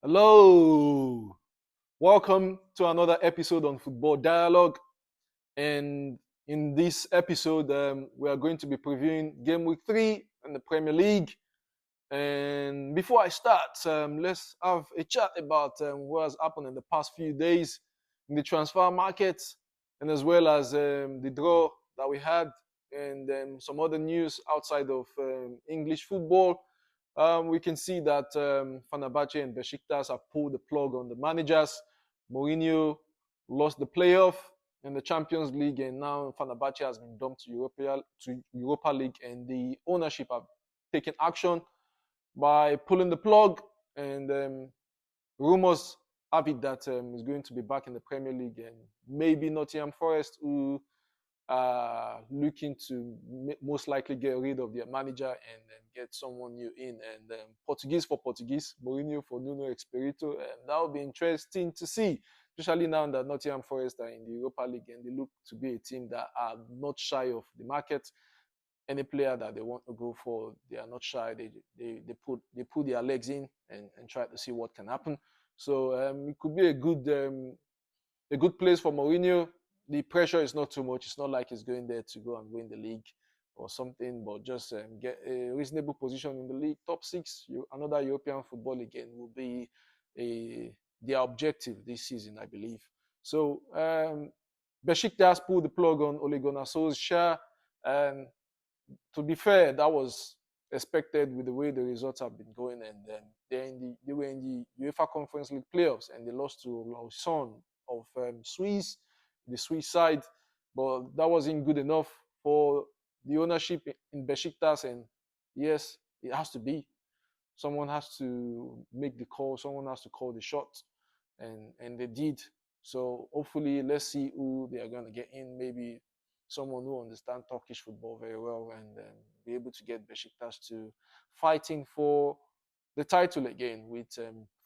Hello, welcome to another episode on Football Dialogue. And in this episode, we are going to be previewing game week 3 in the Premier League. And before I start, let's have a chat about what has happened in the past few days in the transfer market, and as well as the draw that we had, and some other news outside of English football. We can see that Fenerbahce and Besiktas have pulled the plug on the managers. Mourinho lost the playoff in the Champions League, and now Fenerbahce has been dumped to Europa League, and the ownership have taken action by pulling the plug. And rumors have it that he's going to be back in the Premier League, and maybe Nottingham Forest, who are looking to most likely get rid of their manager and then get someone new in. And Portuguese for Portuguese, Mourinho for Nuno Espirito, and that would be interesting to see, especially now that Nottingham Forest are in the Europa League and they look to be a team that are not shy of the market. Any player that they want to go for, they are not shy. They put their legs in and try to see what can happen. So it could be a good place for Mourinho. The pressure is not too much. It's not like he's going there to go and win the league or something, but just get a reasonable position in the league, top six. Another European football again will be their objective this season, I believe. So Besiktas pulled the plug on Ole Gunnar Solskjaer, and to be fair, that was expected with the way the results have been going. And they were in the UEFA Conference League playoffs, and they lost to Lausanne of Swiss, the Swiss side. But that wasn't good enough for the ownership in Besiktas. And yes, it has to be. Someone has to make the call. Someone has to call the shot, and they did. So hopefully, let's see who they are going to get in. Maybe someone who understands Turkish football very well, and be able to get Besiktas to fighting for the title again with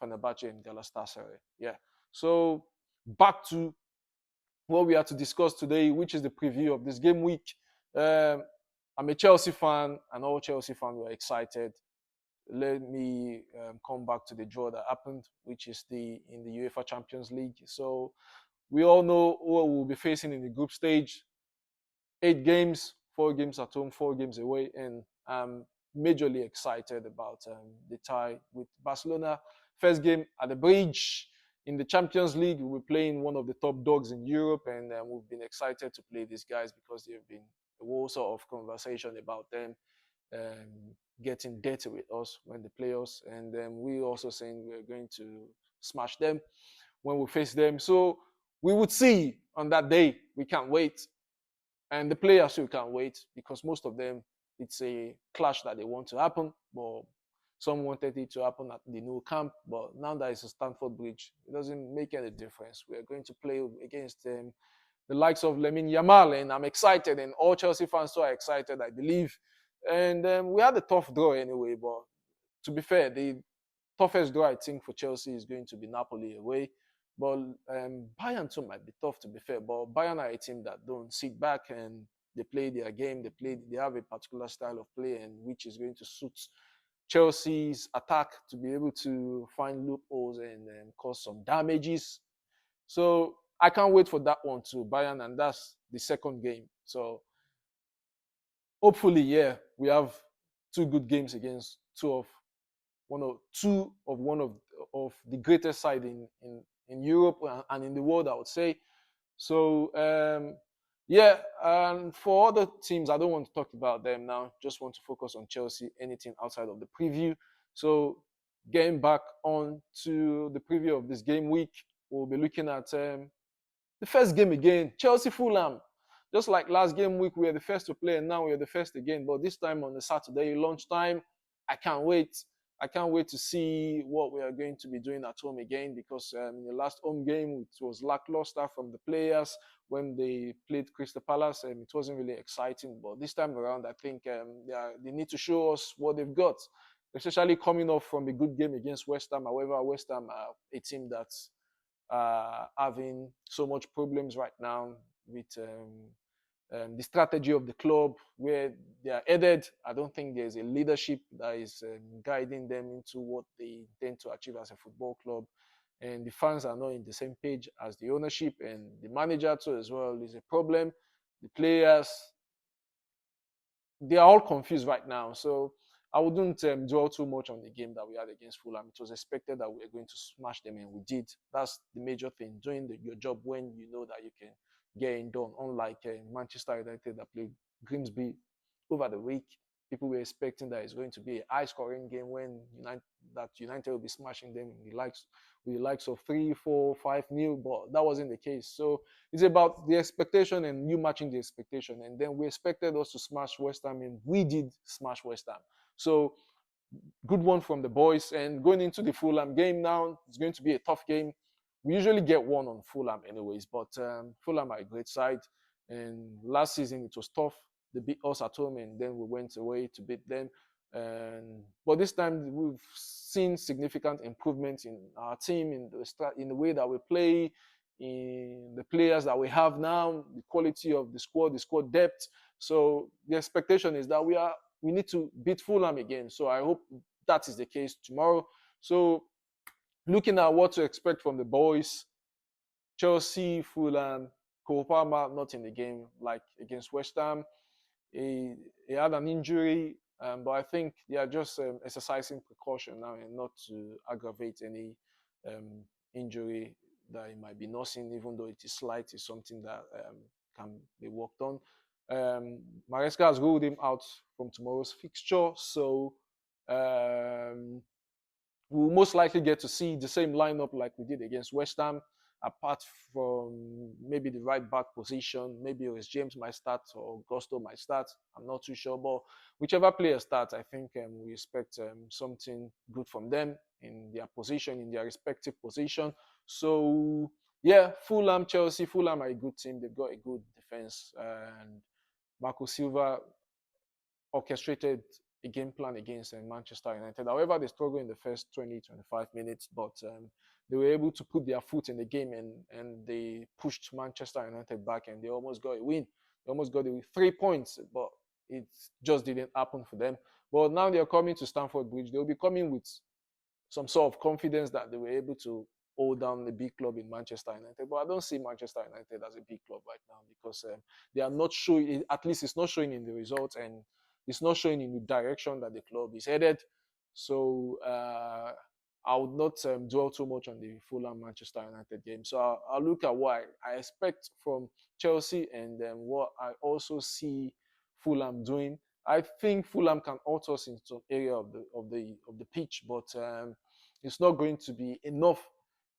Fenerbahce and Galatasaray. Yeah. So back to what we have to discuss today, which is the preview of this game week. I'm a Chelsea fan, and all Chelsea fans were excited. Let me come back to the draw that happened, which is in the UEFA Champions League. So we all know what we'll be facing in the group stage. 8 games, 4 games at home, 4 games away, and I'm majorly excited about the tie with Barcelona. First game at the Bridge in the Champions League. We're playing one of the top dogs in Europe, and we've been excited to play these guys because they've been a whole sort of conversation about them getting dirty with us when they play us, and we also saying we're going to smash them when we face them. So we would see on that day. We can't wait. And the players too can't wait because most of them, it's a clash that they want to happen. But some wanted it to happen at the new camp. But now that it's a Stamford Bridge, it doesn't make any difference. We are going to play against the likes of Lamine Yamal, and I'm excited, and all Chelsea fans too are excited, I believe. And we had a tough draw anyway, but to be fair, the toughest draw I think for Chelsea is going to be Napoli away. But Bayern too might be tough, to be fair. But Bayern are a team that don't sit back and they play their game. They have a particular style of play, and which is going to suit Chelsea's attack to be able to find loopholes and cause some damages. So I can't wait for that one too, Bayern, and that's the second game. So hopefully, yeah, we have 2 good games against two of the greatest side in Europe and in the world, I would say. So yeah, and for other teams, I don't want to talk about them now. Just want to focus on Chelsea. Anything outside of the preview. So getting back on to the preview of this game week, we'll be looking at the first game again, Chelsea Fulham. Just like last game week, we were the first to play, and now we're the first again. But this time on the Saturday lunchtime, I can't wait. I can't wait to see what we are going to be doing at home again, because in the last home game, it was lackluster from the players when they played Crystal Palace, and it wasn't really exciting. But this time around, I think they need to show us what they've got, especially coming off from a good game against West Ham. However, West Ham are a team that's having so much problems right now with the strategy of the club, where they are headed. I don't think there's a leadership that is guiding them into what they intend to achieve as a football club. And the fans are not in the same page as the ownership, and the manager too as well is a problem. The players, they are all confused right now. So I wouldn't dwell too much on the game that we had against Fulham. It was expected that we were going to smash them, and we did. That's the major thing. Doing your job when you know that you can get it done. Unlike Manchester United that played Grimsby over the week, people were expecting that it's going to be a high-scoring game when United will be smashing them in the likes of 3, 4, 5 nil. But that wasn't the case. So it's about the expectation and you matching the expectation. And then we expected us to smash West Ham, and we did smash West Ham. So good one from the boys. And going into the Fulham game now, it's going to be a tough game. We usually get one on Fulham anyways, but Fulham are a great side. And last season it was tough. They beat us at home, and then we went away to beat them. But this time we've seen significant improvements in our team, in the way that we play, in the players that we have now, the quality of the squad depth. So the expectation is that we need to beat Fulham again. So I hope that is the case tomorrow. So looking at what to expect from the boys, Chelsea, Fulham, Cole Palmer not in the game like against West Ham. He had an injury, but I think they are just exercising precaution now and not to aggravate any injury that he might be nursing, even though it is slight, is something that can be worked on. Maresca has ruled him out from tomorrow's fixture, so we'll most likely get to see the same lineup like we did against West Ham, apart from maybe the right back position. Maybe it was James might start or Gusto might start. I'm not too sure, but whichever player starts, I think we expect something good from them in their position, in their respective position. So yeah, Fulham, Chelsea, Fulham are a good team. They've got a good defense, and Marco Silva orchestrated a game plan against Manchester United. However, they struggled in the first 20, 25 minutes, but they were able to put their foot in the game, and they pushed Manchester United back, and they almost got a win. They almost got 3 points, but it just didn't happen for them. But now they're coming to Stamford Bridge. They'll be coming with some sort of confidence that they were able to hold down the big club in Manchester United. But I don't see Manchester United as a big club right now because they are not showing, at least it's not showing in the results, and it's not showing in the direction that the club is headed. So I would not dwell too much on the Fulham Manchester United game. So I'll look at what I expect from Chelsea, and then what I also see Fulham doing. I think Fulham can out us in some area of the pitch, but it's not going to be enough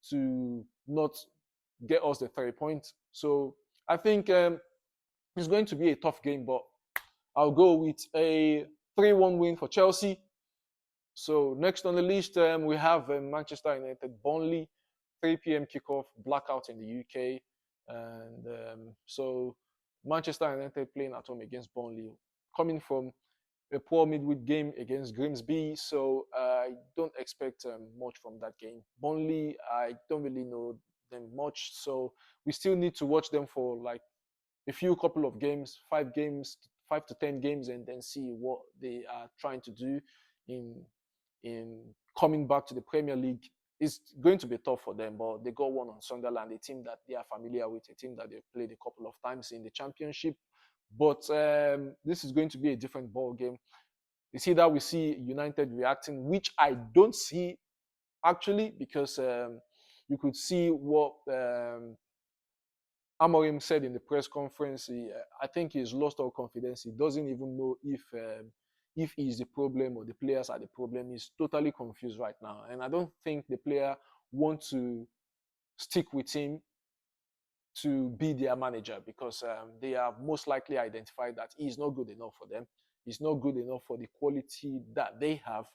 to not get us the 3 points. So I think it's going to be a tough game, but I'll go with a 3-1 win for Chelsea. So next on the list, we have Manchester United, Burnley, 3 p.m. kickoff, blackout in the UK. And so Manchester United playing at home against Burnley, coming from a poor midweek game against Grimsby. So I don't expect much from that game. Burnley, I don't really know them much. So we still need to watch them for like a few couple of games, 5 to 10 games, and then see what they are trying to do in in coming back to the Premier League. It's going to be tough for them, but they got one on Sunderland, a team that they are familiar with, a team that they've played a couple of times in the Championship. But this is going to be a different ball game. You see that we see United reacting, which I don't see actually, because you could see what Amorim said in the press conference. I think he's lost all confidence. He doesn't even know if he's the problem or the players are the problem. He's totally confused right now, and I don't think the player wants to stick with him to be their manager, because they have most likely identified that he's not good enough for them. He's not good enough for the quality that they have.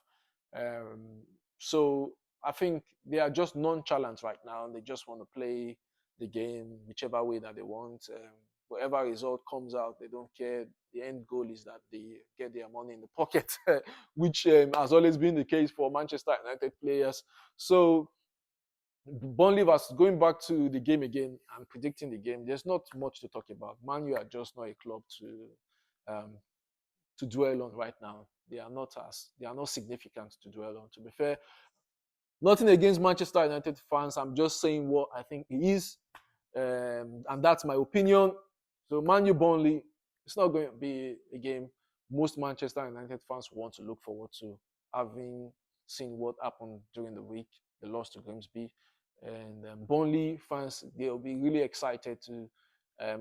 So I think they are just nonchalant right now. They just want to play the game whichever way that they want. Whatever result comes out, they don't care. The end goal is that they get their money in the pocket, which has always been the case for Manchester United players. So Burnley versus going back to the game again and predicting the game. There's not much to talk about. Man, you are just not a club um, to dwell on right now. They are not significant to dwell on. To be fair, nothing against Manchester United fans. I'm just saying what I think it is, and that's my opinion. So Man U Burnley, it's not going to be a game most Manchester United fans want to look forward to, having seen what happened during the week. They lost to Grimsby, and Burnley fans, they'll be really excited to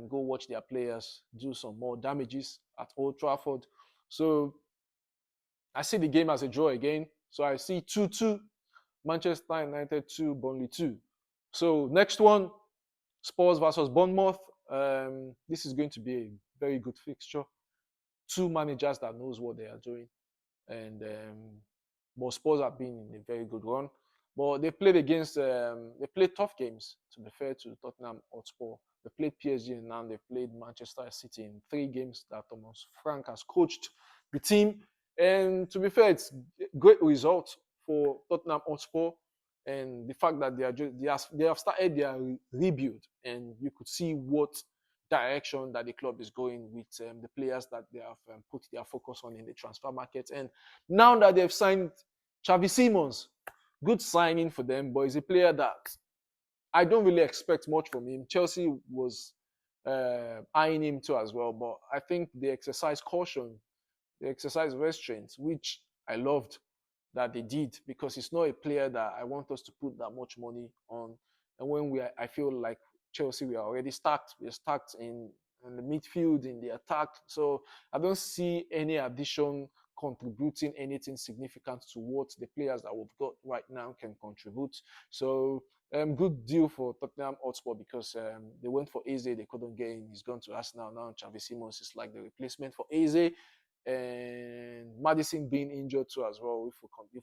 go watch their players do some more damages at Old Trafford. So I see the game as a draw again. So I see 2-2, Manchester United 2, Burnley 2. So next one, Spurs versus Bournemouth. This is going to be a very good fixture. Two managers that knows what they are doing, and but Spurs have been in a very good run. But they played tough games. To be fair to Tottenham Hotspur, they played PSG and now they played Manchester City in 3 games that Thomas Frank has coached the team. And to be fair, it's a great result for Tottenham Hotspur. And the fact that they have started their rebuild, and you could see what direction that the club is going with the players that they have put their focus on in the transfer market. And now that they've signed Xavi Simons, good signing for them, but he's a player that I don't really expect much from him. Chelsea was eyeing him too as well, but I think they exercise caution, they exercise restraint, which I loved that they did, because it's not a player that I want us to put that much money on. And when I feel like Chelsea, we are already stacked. We're stacked in the midfield, in the attack. So I don't see any addition contributing anything significant to what the players that we've got right now can contribute. So good deal for Tottenham Hotspur, because they went for Eze, they couldn't get him. He's gone to Arsenal now. Xavi Simons is like the replacement for Eze, and Madison being injured too as well. If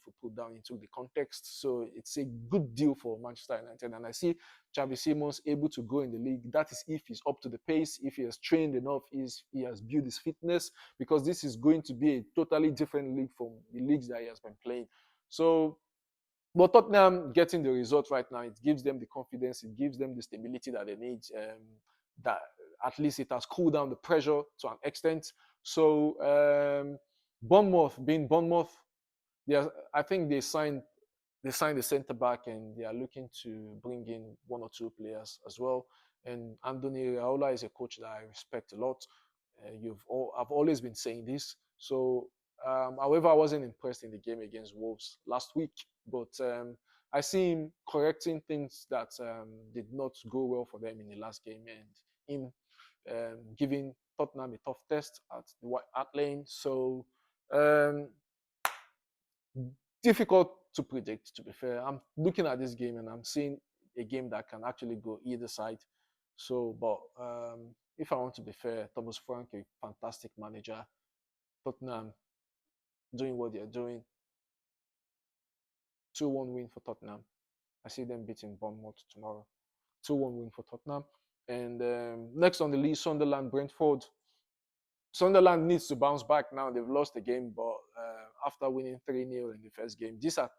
we put down into the context, so it's a good deal for Manchester United, and I see Xavi Simons able to go in the league. That is if he's up to the pace, if he has trained enough, if he has built his fitness, because this is going to be a totally different league from the leagues that he has been playing. So but Tottenham getting the result right now, it gives them the confidence, it gives them the stability that they need. That at least it has cooled down the pressure to an extent. So Bournemouth, being Bournemouth, I think they signed the centre back, and they are looking to bring in 1 or 2 players as well. And Anthony Raola is a coach that I respect a lot. I've always been saying this. So, however, I wasn't impressed in the game against Wolves last week, but I see him correcting things that did not go well for them in the last game, and him giving Tottenham a tough test at the White Hart Lane. So, um, difficult to predict, to be fair. I'm looking at this game and I'm seeing a game that can actually go either side. So, but if I want to be fair, Thomas Frank, a fantastic manager. Tottenham doing what they're doing. 2-1 win for Tottenham. I see them beating Bournemouth tomorrow. 2-1 win for Tottenham. And next on the list, Sunderland, Brentford. Sunderland needs to bounce back now. They've lost the game, but after winning 3-0 in the first game, these are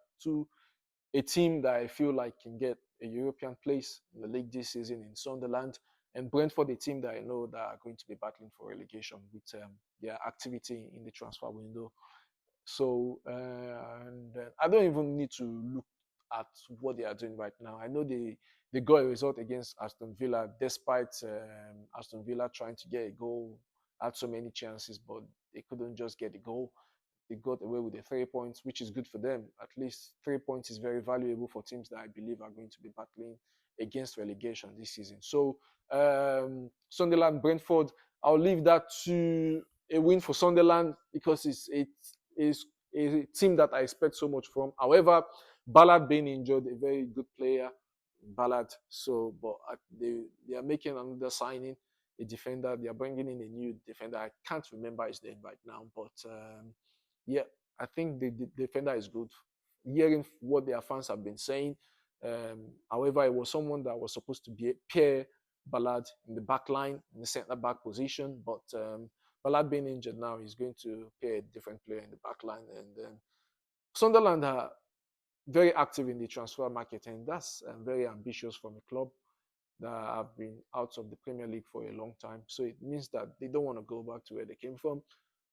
a team that I feel like can get a European place in the league this season in Sunderland. And Brentford, a team that I know that are going to be battling for relegation with their activity in the transfer window. So, I don't even need to look at what they are doing right now. I know they got a result against Aston Villa, despite Aston Villa trying to get a goal, had so many chances, but they couldn't just get the goal. They got away with the 3 points, which is good for them. At least 3 points is very valuable for teams that I believe are going to be battling against relegation this season. So, Sunderland, Brentford, I'll leave that to a win for Sunderland, because it's a team that I expect so much from. However, Ballard being injured, a very good player, Ballard. So, but they are making another signing, a defender. They are bringing in a new defender. I can't remember his name right now, but yeah, I think the defender is good. Hearing what their fans have been saying, however, it was someone that was supposed to be a pair Ballard in the back line, in the centre back position, but Ballard being injured now, he's going to pair a different player in the back line. And Sunderland very active in the transfer market, and that's very ambitious from a club that have been out of the Premier League for a long time. So it means that they don't want to go back to where they came from,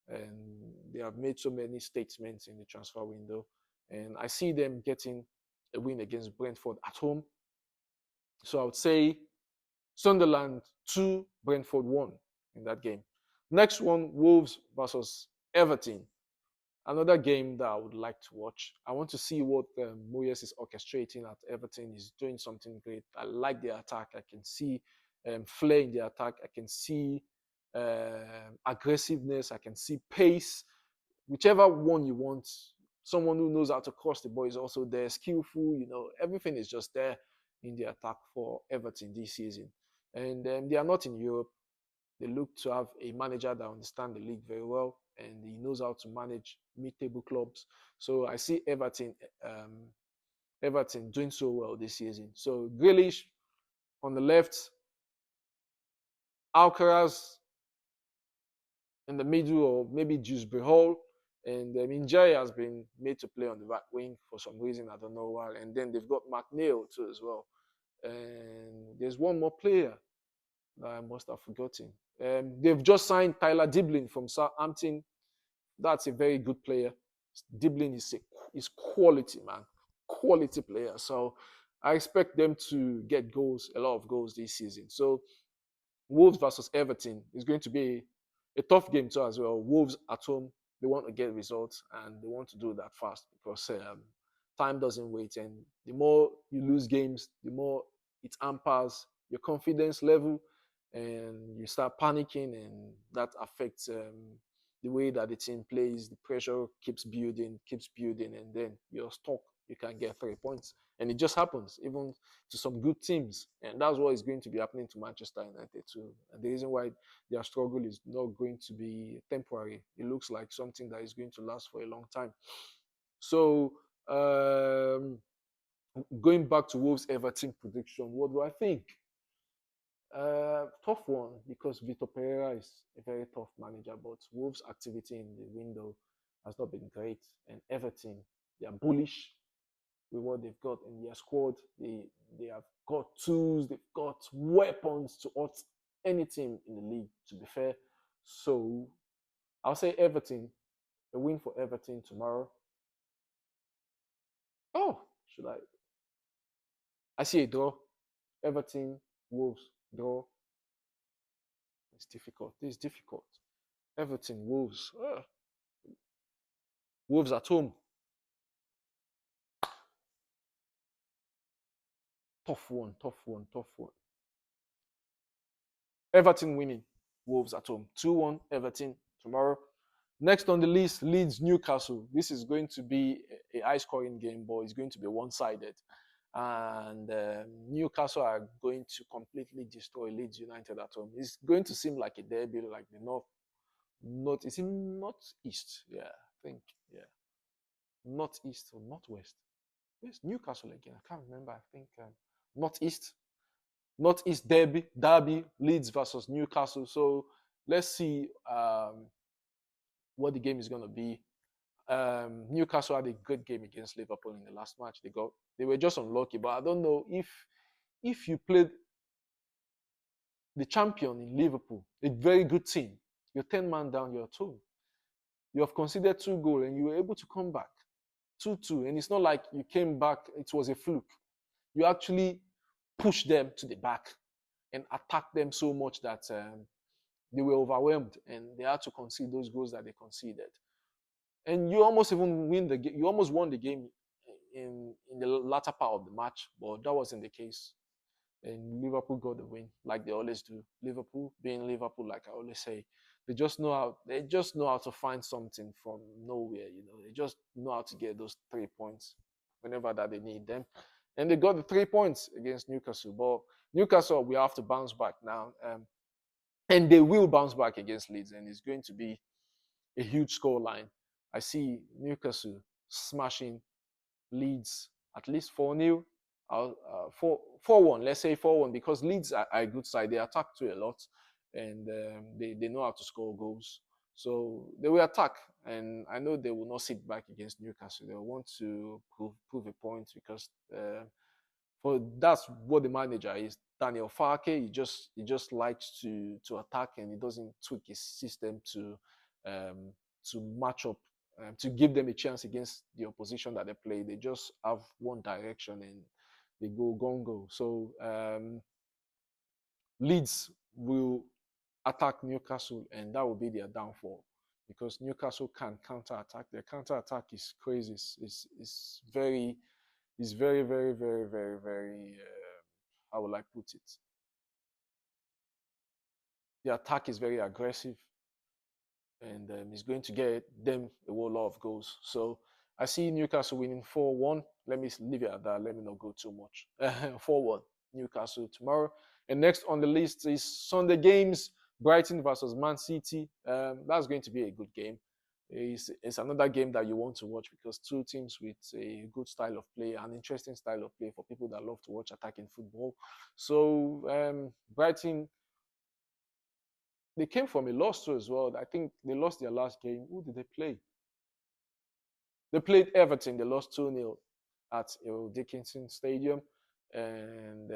and they have made so many statements in the transfer window. And I see them getting a win against Brentford at home. So I would say Sunderland 2, Brentford 1 in that game. Next one, Wolves versus Everton. Another game that I would like to watch. I want to see what Moyes is orchestrating at Everton. He's doing something great. I like the attack. I can see flair in the attack. I can see aggressiveness. I can see pace. Whichever one you want. Someone who knows how to cross the ball is also there. Skillful. Everything is just there in the attack for Everton this season. And they are not in Europe. They look to have a manager that understands the league very well, and he knows how to manage mid-table clubs. So I see Everton doing so well this season. So Grealish on the left, Alcaraz in the middle, or maybe Dewsbury Hall. And Njai has been made to play on the right wing for some reason, I don't know why. And then they've got McNeil too as well. And there's one more player that I must have forgotten. They've just signed Tyler Diblin from Southampton. That's a very good player. Diblin is quality, man. Quality player. So I expect them to get goals, a lot of goals this season. So Wolves versus Everton is going to be a tough game too as well. Wolves at home, they want to get results, and they want to do that fast because time doesn't wait. And the more you lose games, the more it hampers your confidence level, and you start panicking, and that affects the way that the team plays. The pressure keeps building, and then you're stuck. You can't get 3 points. And it just happens, even to some good teams. And that's what is going to be happening to Manchester United too. And the reason why their struggle is not going to be temporary. It looks like something that is going to last for a long time. So going back to Wolves Everton prediction, what do I think? Tough one, because Vitor Pereira is a very tough manager, but Wolves' activity in the window has not been great. And Everton, they are bullish with what they've got in their squad. They have got tools, they've got weapons to hurt any team in the league, to be fair. So I'll say Everton, a win for Everton tomorrow. Oh, should I? I see a draw. Everton, Wolves, draw. It's difficult. This is difficult. Everton, Wolves. Wolves at home. Tough one, tough one, tough one. Everton winning. Wolves at home. 2-1 Everton tomorrow. Next on the list, Leeds Newcastle. This is going to be a high scoring game, but it's going to be one sided. And Newcastle are going to completely destroy Leeds United at home. It's going to seem like a derby, like the North. Is it Northeast? Yeah, I think. Yeah, Northeast or Northwest. Where's Newcastle again? I can't remember. I think Northeast. Northeast derby, Leeds versus Newcastle. So let's see what the game is going to be. Newcastle had a good game against Liverpool in the last match. They were just unlucky, but I don't know if you played the champion in Liverpool, a very good team, you're 10 man down, you're 2. You have conceded 2 goals and you were able to come back 2-2. And it's not like you came back, it was a fluke. You actually pushed them to the back and attacked them so much that they were overwhelmed and they had to concede those goals that they conceded. And you almost even you almost won the game in the latter part of the match, but that wasn't the case. And Liverpool got the win, like they always do. Liverpool, being Liverpool, like I always say, they just know how to find something from nowhere. They just know how to get those 3 points whenever that they need them. And they got the 3 points against Newcastle. But Newcastle, we have to bounce back now. And they will bounce back against Leeds, and it's going to be a huge score line. I see Newcastle smashing Leeds at least 4-0, 4-1. Let's say 4-1, because Leeds are a good side. They attack too a lot, and they know how to score goals. So they will attack, and I know they will not sit back against Newcastle. They will want to prove a points because for that's what the manager is. Daniel Farke, he just likes to attack and he doesn't tweak his system um, to match up to give them a chance against the opposition that they play. They just have one direction and they go. So Leeds will attack Newcastle, and that will be their downfall because Newcastle can counter attack. Their counter attack is crazy. It's very, it's very. How would I put it? The attack is very aggressive, and it's going to get them a whole lot of goals. So I see Newcastle winning 4-1. Let me leave it at that. Let me not go too much. 4-1 Newcastle tomorrow. And next on the list is Sunday games, Brighton versus Man City. That's going to be a good game. It's another game that you want to watch because two teams with a good style of play, an interesting style of play for people that love to watch attacking football. So Brighton, they came from a loss too as well. I think they lost their last game. Who did they play? They played Everton. They lost 2-0 at Dickinson Stadium. And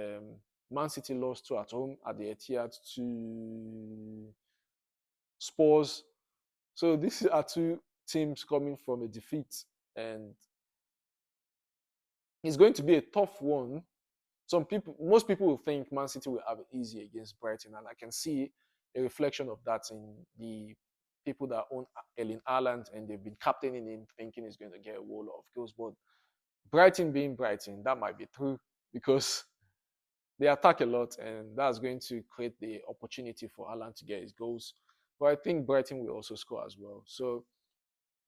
Man City lost 2 at home at the Etihad to Spurs. So these are two teams coming from a defeat. And it's going to be a tough one. Most people will think Man City will have it easy against Brighton, and I can see a reflection of that in the people that own Erling Haaland and they've been captaining him, thinking he's going to get a whole lot of goals. But Brighton being Brighton, that might be true because they attack a lot, and that's going to create the opportunity for Haaland to get his goals. But I think Brighton will also score as well. So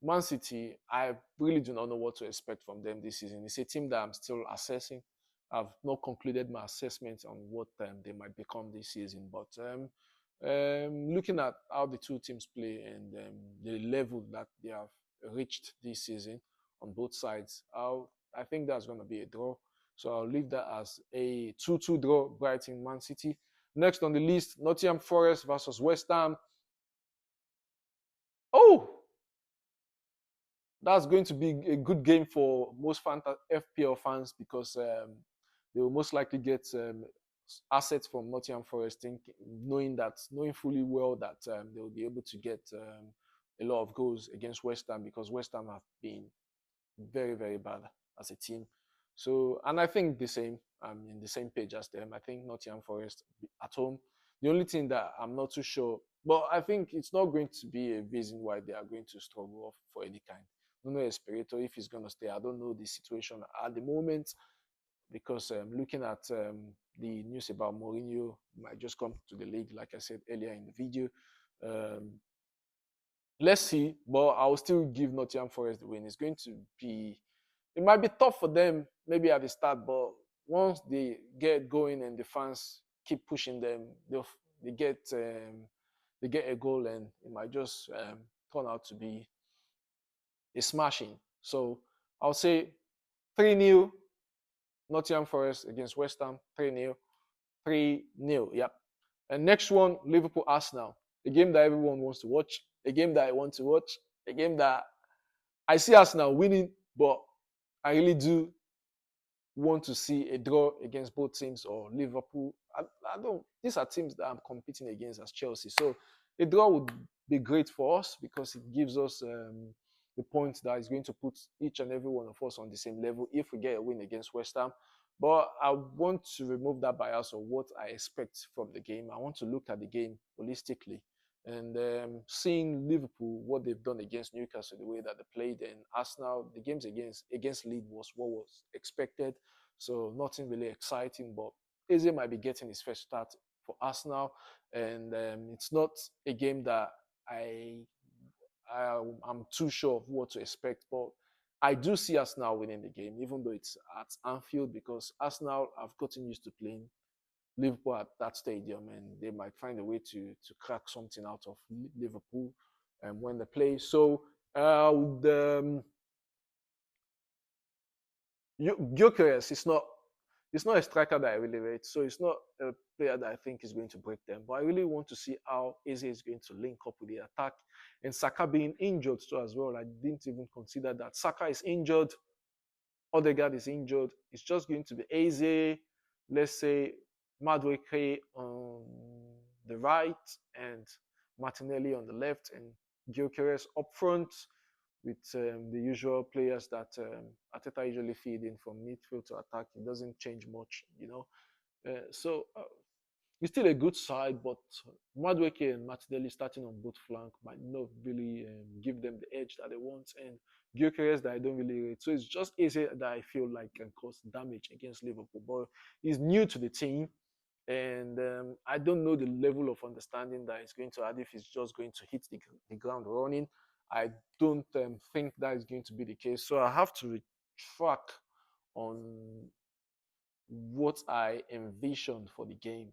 Man City, I really do not know what to expect from them this season. It's a team that I'm still assessing. I've not concluded my assessment on what they might become this season, but looking at how the two teams play and the level that they have reached this season on both sides, I think that's going to be a draw. So I'll leave that as a 2-2 draw, Brighton, Man City. Next on the list, Nottingham Forest versus West Ham. Oh, that's going to be a good game for most FPL fans because they will most likely get assets from Nottingham Forest, knowing fully well that they will be able to get a lot of goals against West Ham because West Ham have been very bad as a team. So, and I think the same. I'm in the same page as them. I think Nottingham Forest at home. The only thing that I'm not too sure, but I think it's not going to be a reason why they are going to struggle for any kind. Nuno Espirito, if he's going to stay, I don't know the situation at the moment because looking at the news about Mourinho might just come to the league, like I said earlier in the video. Um, let's see, but I'll still give Nottingham Forest the win. It's going to be, it might be tough for them maybe at the start, but once they get going and the fans keep pushing them, they get they get a goal and it might just turn out to be a smashing. So I'll say 3-0 Nottingham Forest against West Ham, 3-0, 3-0. Yep. And next one, Liverpool Arsenal, a game that everyone wants to watch, a game that I want to watch, a game that I see Arsenal winning, but I really do want to see a draw against both teams or Liverpool. I don't. These are teams that I'm competing against as Chelsea. So a draw would be great for us because it gives us the point that is going to put each and every one of us on the same level if we get a win against West Ham. But I want to remove that bias of what I expect from the game. I want to look at the game holistically and seeing Liverpool, what they've done against Newcastle, the way that they played, and Arsenal, the games against Leeds was what was expected. So nothing really exciting, but Eze might be getting his first start for Arsenal, and it's not a game that I'm too sure of what to expect, but I do see Arsenal winning the game, even though it's at Anfield, because Arsenal have gotten used to playing Liverpool at that stadium, and they might find a way to crack something out of Liverpool when they play. So Gyökeres is not. It's not a striker that I really rate, so it's not a player that I think is going to break them. But I really want to see how Eze is going to link up with the attack. And Saka being injured too as well. I didn't even consider that. Saka is injured. Odegaard is injured, it's just going to be Eze, let's say Madueke on the right and Martinelli on the left and Gyökeres up front with the usual players that Ateta usually feed in from midfield to attack. It doesn't change much, you know. So it's still a good side, but Madueke and Martinelli starting on both flank might not really give them the edge that they want. And Gyökeres that I don't really rate. So it's just easy that I feel like can cause damage against Liverpool. But he's new to the team. And I don't know the level of understanding that he's going to add if he's just going to hit the ground running. I don't think that is going to be the case. So I have to retract on what I envisioned for the game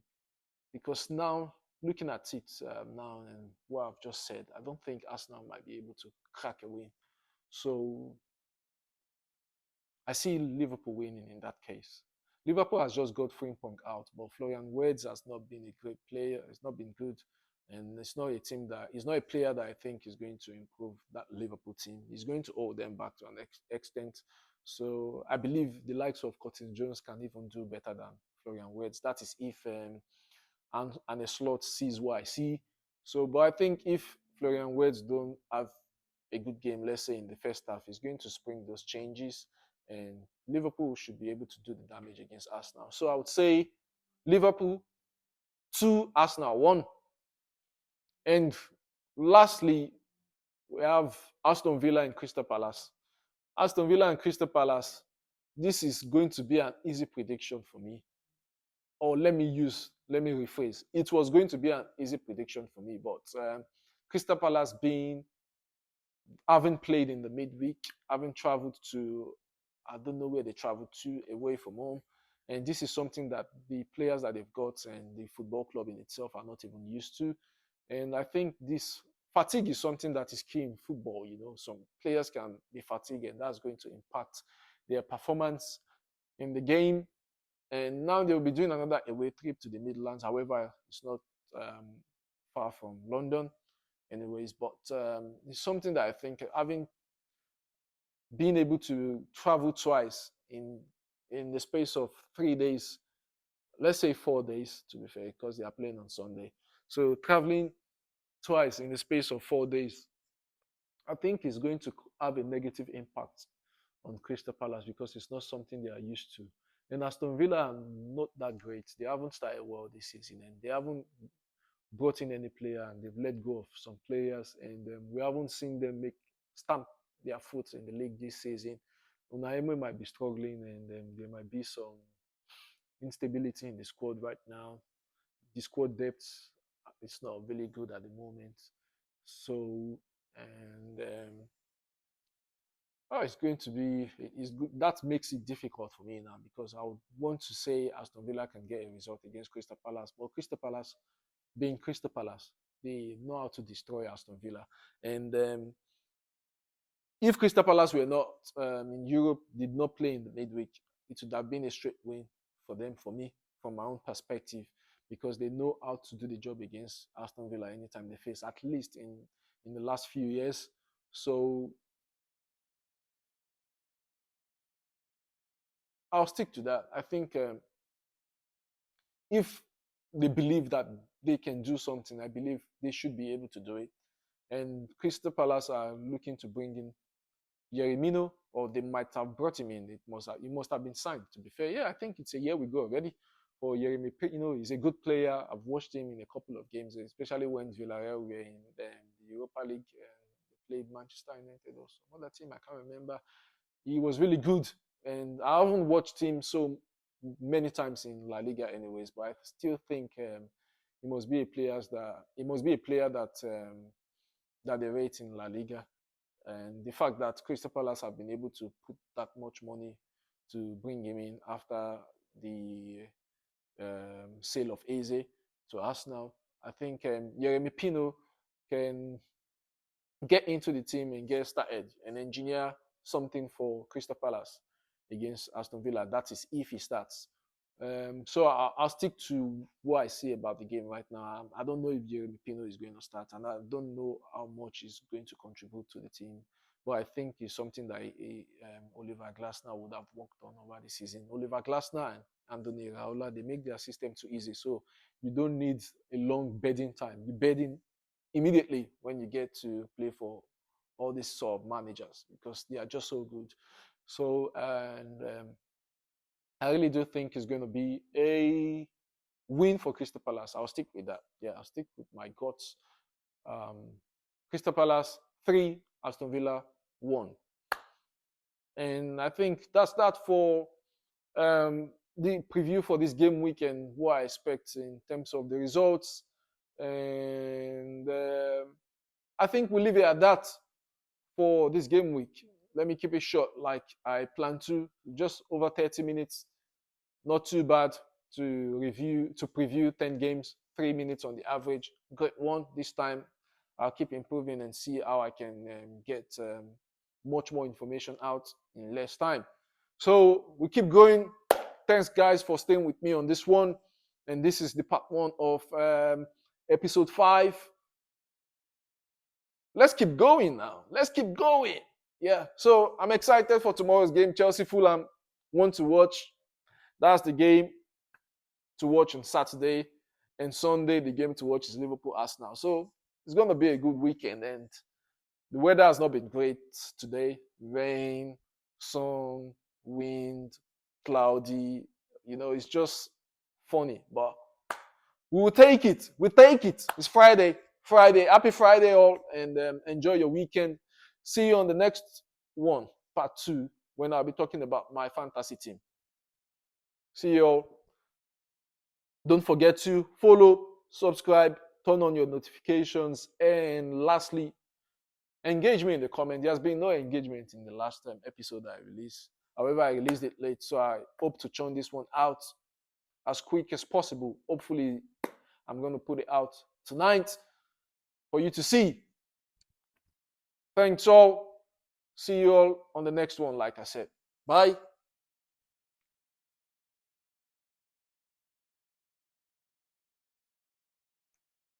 because now looking at it now and what I've just said, I don't think Arsenal might be able to crack a win. So I see Liverpool winning in that case. Liverpool has just got Frimpong out, but Florian Wirtz has not been a great player. It's not been good, and it's not a team that it's not a player that I think is going to improve that Liverpool team. He's going to hold them back to an extent. So I believe the likes of Curtis Jones can even do better than Florian Wirtz. That is if and a slot sees what I see. So, but I think if Florian Wirtz don't have a good game, let's say in the first half, he's going to spring those changes, and Liverpool should be able to do the damage against Arsenal. So I would say Liverpool 2, Arsenal 1. And lastly, we have Aston Villa and Crystal Palace. Aston Villa and Crystal Palace. This is going to be an easy prediction for me. Or let me rephrase. It was going to be an easy prediction for me, but Crystal Palace having played in the midweek, having traveled to, I don't know where they traveled to, away from home. And this is something that the players that they've got and the football club in itself are not even used to. And I think this fatigue is something that is key in football. You know, some players can be fatigued, and that's going to impact their performance in the game. And now they'll be doing another away trip to the Midlands. However, it's not far from London, anyways. But it's something that I think having been able to travel twice in the space of 3 days, let's say 4 days to be fair, because they are playing on Sunday. So traveling twice in the space of 4 days, I think is going to have a negative impact on Crystal Palace because it's not something they are used to. And Aston Villa are not that great. They haven't started well this season, and they haven't brought in any player, and they've let go of some players, and we haven't seen them stamp their foot in the league this season. Unai might be struggling, and there might be some instability in the squad right now. The squad depth is not really good at the moment. So, and oh, it's going to be it's good. That makes it difficult for me now because I would want to say Aston Villa can get a result against Crystal Palace, but Crystal Palace, being Crystal Palace, they know how to destroy Aston Villa. And if Crystal Palace were not in Europe, did not play in the midweek, it would have been a straight win for them, for me, from my own perspective, because they know how to do the job against Aston Villa anytime they face, at least in the last few years. So I'll stick to that. I think if they believe that they can do something, I believe they should be able to do it. And Crystal Palace are looking to bring in Yerimino, or they might have brought him in. He must have been signed. To be fair, yeah, I think it's a year we go already for Yeremi. He's a good player. I've watched him in a couple of games, especially when Villarreal were in the Europa League. They played Manchester United or some other team. I can't remember. He was really good, and I haven't watched him so many times in La Liga, anyways. But I still think he must be a player that they rate in La Liga. And the fact that Crystal Palace have been able to put that much money to bring him in after the sale of Eze to Arsenal, I think Yeremi Pino can get into the team and get started and engineer something for Crystal Palace against Aston Villa. That is if he starts. So I'll stick to what I see about the game right now. I don't know if Jeremy Pino is going to start, and I don't know how much he's going to contribute to the team but I think it's something that Oliver Glasner would have worked on over the season. Oliver Glasner and Anthony Raola, they make their system too easy, so you don't need a long bedding time. You bed in immediately when you get to play for all these sub managers because they are just so good. So, and I really do think it's going to be a win for Crystal Palace. I'll stick with that. Yeah, I'll stick with my guts. Um, Crystal Palace 3, Aston Villa 1. And I think that's that for the preview for this game week and what I expect in terms of the results. And I think we'll leave it at that for this game week. Let me keep it short like I plan to. Just over 30 minutes. Not too bad to preview 10 games, 3 minutes on the average. Great one this time. I'll keep improving and see how I can get much more information out in less time. So we keep going. Thanks, guys, for staying with me on this one. And this is the part 1 of episode 5. Let's keep going now. Let's keep going. Yeah. So I'm excited for tomorrow's game. Chelsea Fulham, one to watch. That's the game to watch on Saturday. And Sunday, the game to watch is Liverpool Arsenal. So it's going to be a good weekend. And the weather has not been great today. Rain, sun, wind, cloudy. You know, it's just funny. But we will take it. We'll take it. It's Friday. Happy Friday all. And enjoy your weekend. See you on the next one, part 2, when I'll be talking about my fantasy team. See you all. Don't forget to follow, subscribe, turn on your notifications, and lastly, engage me in the comment. There's been no engagement in the last episode I released. However, I released it late, so I hope to churn this one out as quick as possible. Hopefully, I'm going to put it out tonight for you to see. Thanks all. See you all on the next one, like I said. Bye.